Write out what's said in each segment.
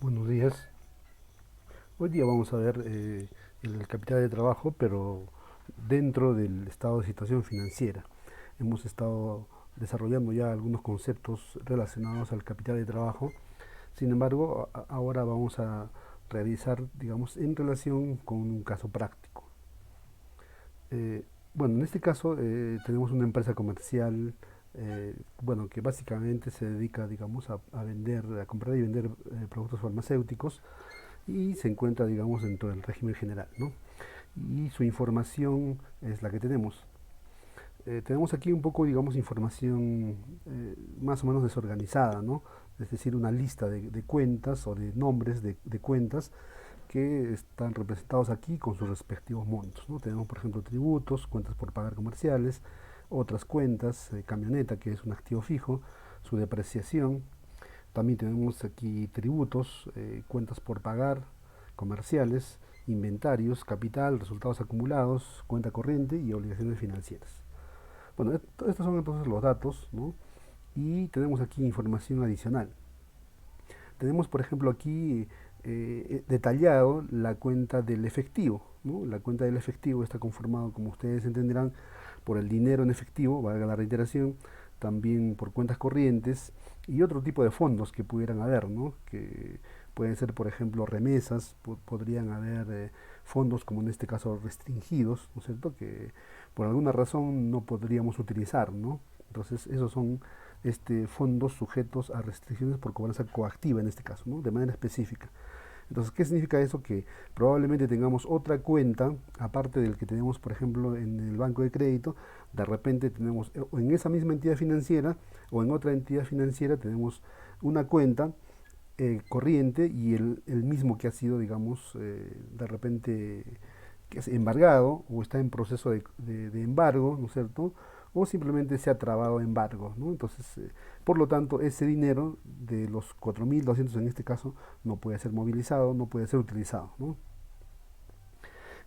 Buenos días. Hoy día vamos a ver el capital de trabajo, pero dentro del estado de situación financiera. Hemos estado desarrollando ya algunos conceptos relacionados al capital de trabajo. Sin embargo, ahora vamos a realizar, digamos, en relación con un caso práctico. Eh, bueno, en este caso tenemos una empresa comercial, bueno, que básicamente se dedica, digamos, a vender, a comprar y vender productos farmacéuticos y se encuentra, digamos, dentro del régimen general, ¿no? Y su información es la que tenemos. Tenemos aquí un poco, digamos, información más o menos desorganizada, ¿no? Es decir, una lista de cuentas o de nombres de cuentas que están representados aquí con sus respectivos montos, ¿no? Tenemos, por ejemplo, tributos, cuentas por pagar comerciales, otras cuentas, camioneta, que es un activo fijo, su depreciación. También tenemos aquí tributos, cuentas por pagar, comerciales, inventarios, capital, resultados acumulados, cuenta corriente y obligaciones financieras. Bueno, estos son entonces los datos, ¿no? Y tenemos aquí información adicional. Tenemos, por ejemplo, aquí detallado la cuenta del efectivo, ¿no? La cuenta del efectivo está conformado, como ustedes entenderán, por el dinero en efectivo, valga la reiteración, también por cuentas corrientes y otro tipo de fondos que pudieran haber, ¿no? Que pueden ser, por ejemplo, remesas, podrían haber fondos como en este caso restringidos, ¿no es cierto? Que por alguna razón no podríamos utilizar, ¿no? Entonces, esos son fondos sujetos a restricciones por cobranza coactiva en este caso, ¿no? De manera específica. Entonces, ¿qué significa eso? Que probablemente tengamos otra cuenta, aparte del que tenemos, por ejemplo, en el banco de crédito, de repente tenemos en esa misma entidad financiera o en otra entidad financiera tenemos una cuenta corriente y el mismo que ha sido, digamos, de repente que es embargado o está en proceso de embargo, ¿no es cierto? O simplemente se ha trabado embargo, ¿no? Entonces, por lo tanto, ese dinero de los 4.200 en este caso no puede ser movilizado, no puede ser utilizado, ¿no?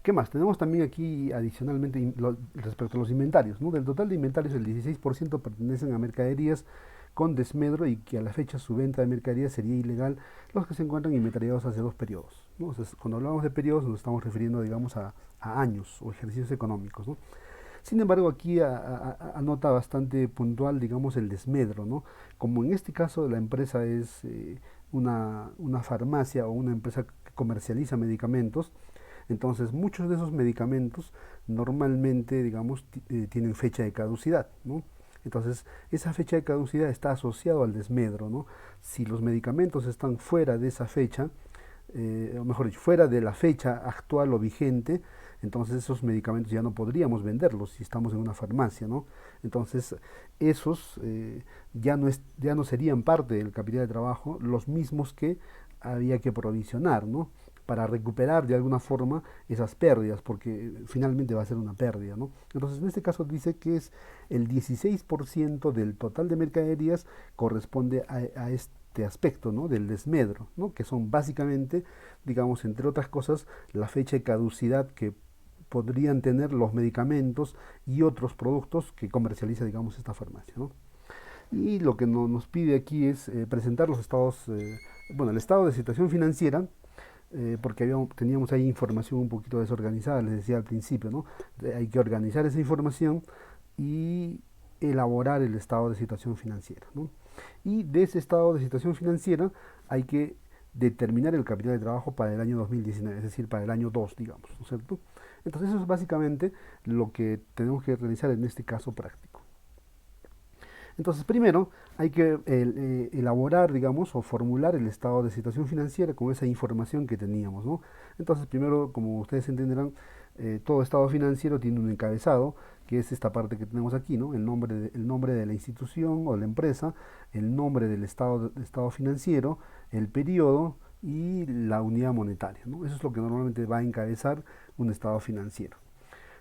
¿Qué más? Tenemos también aquí adicionalmente respecto a los inventarios, ¿no? Del total de inventarios el 16% pertenecen a mercaderías con desmedro y que a la fecha su venta de mercaderías sería ilegal los que se encuentran inventariados hace dos periodos, ¿no? O sea, cuando hablamos de periodos nos estamos refiriendo, digamos, a años o ejercicios económicos, ¿no? Sin embargo, aquí anota bastante puntual, digamos, el desmedro, ¿no? Como en este caso la empresa es una farmacia o una empresa que comercializa medicamentos, entonces muchos de esos medicamentos normalmente, digamos, tienen fecha de caducidad, ¿no? Entonces, esa fecha de caducidad está asociado al desmedro, ¿no? Si los medicamentos están fuera de esa fecha, o mejor dicho, fuera de la fecha actual o vigente, entonces esos medicamentos ya no podríamos venderlos si estamos en una farmacia, ¿no? Entonces, esos ya no serían parte del capital de trabajo, los mismos que había que provisionar, ¿no? Para recuperar de alguna forma esas pérdidas, porque finalmente va a ser una pérdida, ¿no? Entonces, en este caso dice que es el 16% del total de mercaderías corresponde a este aspecto, ¿no? Del desmedro, ¿no? Que son básicamente, digamos, entre otras cosas, la fecha de caducidad que podrían tener los medicamentos y otros productos que comercializa, digamos, esta farmacia, ¿no? Y lo que nos pide aquí es presentar los estados, bueno, el estado de situación financiera, porque teníamos ahí información un poquito desorganizada, les decía al principio, ¿no? Hay que organizar esa información y elaborar el estado de situación financiera, ¿no? Y de ese estado de situación financiera hay que determinar el capital de trabajo para el año 2019, es decir, para el año 2, digamos, ¿no es cierto? Entonces eso es básicamente lo que tenemos que realizar en este caso práctico. Entonces, primero hay que elaborar, digamos, o formular el estado de situación financiera con esa información que teníamos, ¿no? Entonces, primero, como ustedes entenderán, todo estado financiero tiene un encabezado, que es esta parte que tenemos aquí, ¿no? El nombre de la institución o la empresa, el nombre del estado financiero, el periodo y la unidad monetaria, ¿no? Eso es lo que normalmente va a encabezar un estado financiero.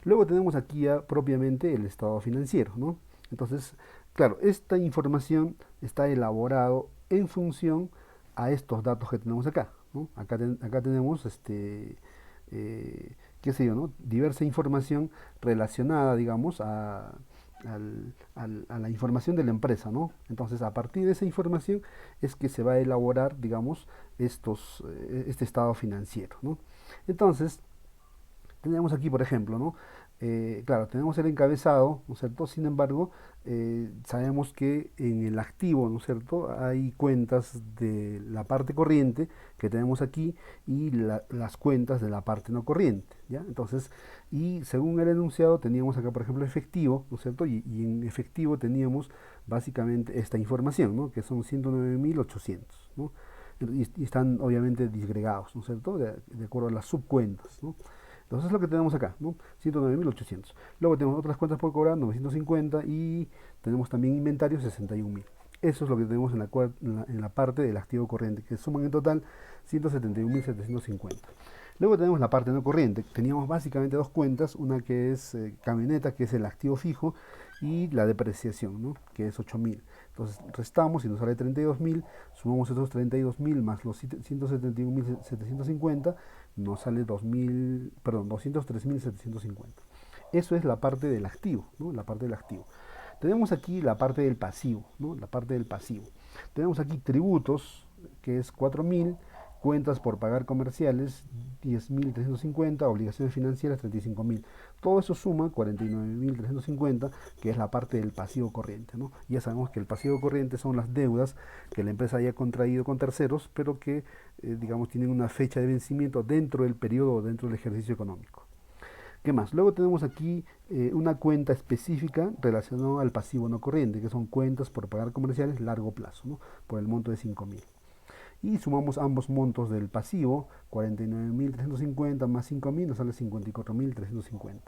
Luego tenemos aquí ya propiamente el estado financiero, ¿no? Entonces, claro, esta información está elaborado en función a estos datos que tenemos acá, ¿no? Acá tenemos qué sé yo, ¿no? Diversa información relacionada, digamos, a la información de la empresa, ¿no? Entonces, a partir de esa información es que se va a elaborar, digamos, este estado financiero, ¿no? Entonces, tenemos aquí, por ejemplo, ¿no? Claro, tenemos el encabezado, ¿no es cierto? Sin embargo, sabemos que en el activo, ¿no es cierto? Hay cuentas de la parte corriente que tenemos aquí y las cuentas de la parte no corriente, ¿ya? Entonces, y según el enunciado teníamos acá, por ejemplo, efectivo, ¿no es cierto? Y en efectivo teníamos básicamente esta información, ¿no? Que son 109.800, ¿no? Y están obviamente disgregados, ¿no es cierto? De acuerdo a las subcuentas, ¿no? Entonces es lo que tenemos acá, ¿no? 109.800. Luego tenemos otras cuentas por cobrar, 950, y tenemos también inventario, 61.000. Eso es lo que tenemos en la parte del activo corriente, que suman en total 171.750. Luego tenemos la parte no corriente. Teníamos básicamente dos cuentas, una que es camioneta, que es el activo fijo, y la depreciación, ¿no? Que es 8.000. Entonces restamos y nos sale 32.000, sumamos esos 32.000 más los 171.750, nos sale 203.750. Eso es la parte del activo, ¿no? La parte del activo. Tenemos aquí la parte del pasivo, ¿no? La parte del pasivo. Tenemos aquí tributos, que es 4.000, cuentas por pagar comerciales, 10.350, obligaciones financieras, 35.000. Todo eso suma 49.350, que es la parte del pasivo corriente, ¿no? Ya sabemos que el pasivo corriente son las deudas que la empresa haya contraído con terceros, pero que, digamos, tienen una fecha de vencimiento dentro del periodo o dentro del ejercicio económico. ¿Qué más? Luego tenemos aquí una cuenta específica relacionada al pasivo no corriente, que son cuentas por pagar comerciales largo plazo, ¿no? Por el monto de 5.000. Y sumamos ambos montos del pasivo, 49.350 más 5.000, nos sale 54.350.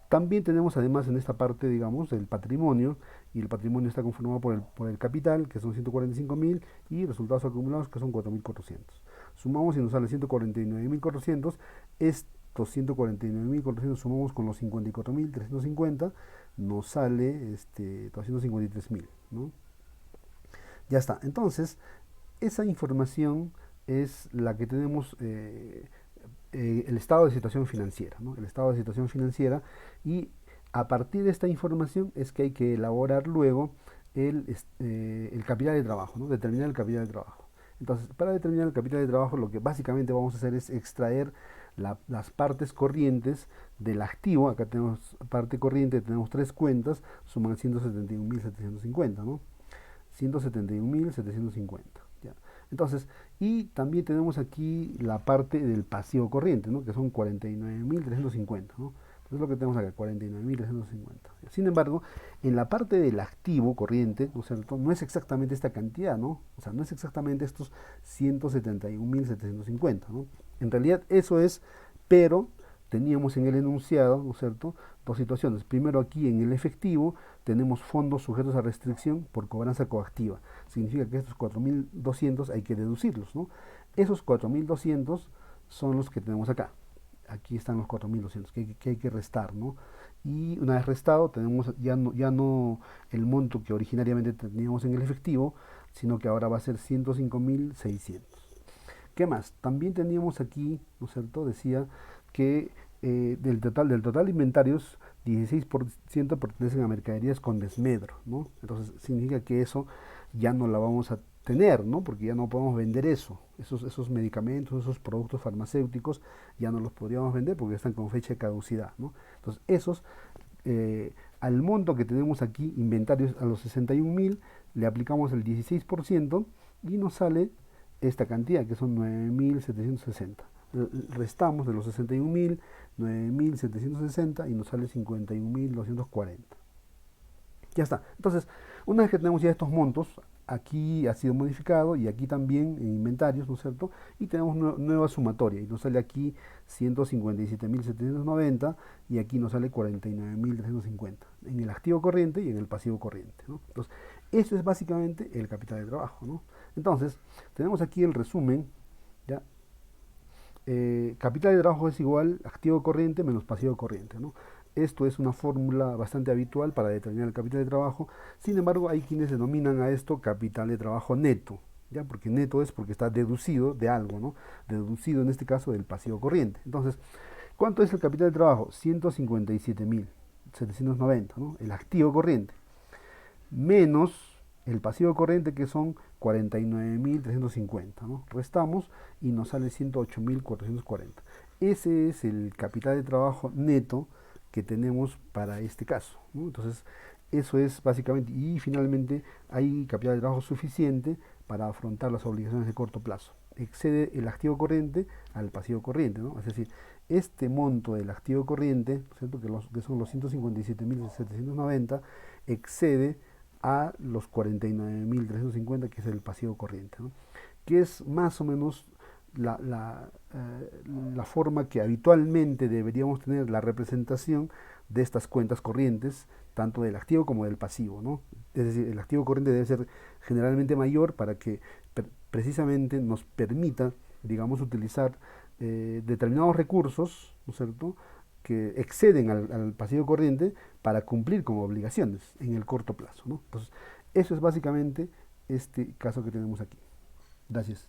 También tenemos además en esta parte, digamos, el patrimonio, y el patrimonio está conformado por el capital, que son 145.000, y resultados acumulados, que son 4.400. Sumamos y nos sale 149.400. Estos 149.400 sumamos con los 54.350, nos sale 253.000, ¿no? Ya está. Entonces, esa información es la que tenemos, el estado de situación financiera, ¿no? El estado de situación financiera, y a partir de esta información es que hay que elaborar luego el capital de trabajo, ¿no? Determinar el capital de trabajo. Entonces, para determinar el capital de trabajo, lo que básicamente vamos a hacer es extraer las partes corrientes del activo. Acá tenemos parte corriente, tenemos tres cuentas, suman 171.750, ¿no? 171.750. ¿Ya? Entonces, y también tenemos aquí la parte del pasivo corriente, ¿no? Que son 49.350, ¿no? Entonces lo que tenemos acá, 49.350. Sin embargo, en la parte del activo corriente, ¿no es cierto? No es exactamente esta cantidad, ¿no? O sea, no es exactamente estos 171.750, ¿no? En realidad eso es, pero teníamos en el enunciado, ¿no es cierto?, dos situaciones. Primero, aquí en el efectivo tenemos fondos sujetos a restricción por cobranza coactiva. Significa que estos 4.200 hay que deducirlos, ¿no? Esos 4.200 son los que tenemos acá. Aquí están los 4.200 que hay que restar, ¿no? Y una vez restado tenemos ya no el monto que originariamente teníamos en el efectivo, sino que ahora va a ser 105.600. ¿Qué más? También teníamos aquí, ¿no es cierto? Decía que del total de inventarios, 16% pertenecen a mercaderías con desmedro, ¿no? Entonces significa que eso ya no la vamos a tener, ¿no? Porque ya no podemos vender eso. Esos medicamentos, esos productos farmacéuticos, ya no los podríamos vender porque están con fecha de caducidad, ¿no? Entonces esos, al monto que tenemos aquí, inventarios a los 61.000, le aplicamos el 16% y nos sale esta cantidad, que son 9.760. Restamos de los 61.000, 9.760, y nos sale 51.240. Ya está. Entonces, una vez que tenemos ya estos montos, aquí ha sido modificado y aquí también en inventarios, ¿no es cierto? Y tenemos nueva sumatoria y nos sale aquí 157.790 y aquí nos sale 49.350 en el activo corriente y en el pasivo corriente, ¿no? Entonces, eso es básicamente el capital de trabajo, ¿no? Entonces, tenemos aquí el resumen, ¿ya? Capital de trabajo es igual activo corriente menos pasivo corriente, ¿no? Esto es una fórmula bastante habitual para determinar el capital de trabajo. Sin embargo, hay quienes denominan a esto capital de trabajo neto, ¿ya? Porque neto es porque está deducido de algo, ¿no? Deducido en este caso del pasivo corriente. Entonces, ¿cuánto es el capital de trabajo? 157.000. 790, ¿no? El activo corriente, menos el pasivo corriente, que son 49.350, ¿no? Restamos y nos sale 108.440. Ese es el capital de trabajo neto que tenemos para este caso, ¿no? Entonces, eso es básicamente, y finalmente hay capital de trabajo suficiente para afrontar las obligaciones de corto plazo. Excede el activo corriente al pasivo corriente, ¿no? Es decir, este monto del activo corriente, ¿cierto? Que son los 157.790, excede a los 49.350, que es el pasivo corriente, ¿no? Que es más o menos la forma que habitualmente deberíamos tener la representación de estas cuentas corrientes, tanto del activo como del pasivo, ¿no? Es decir, el activo corriente debe ser generalmente mayor para que precisamente nos permita, digamos, utilizar determinados recursos, ¿no es cierto?, que exceden al pasivo corriente para cumplir con obligaciones en el corto plazo, ¿no? Entonces, eso es básicamente este caso que tenemos aquí. Gracias.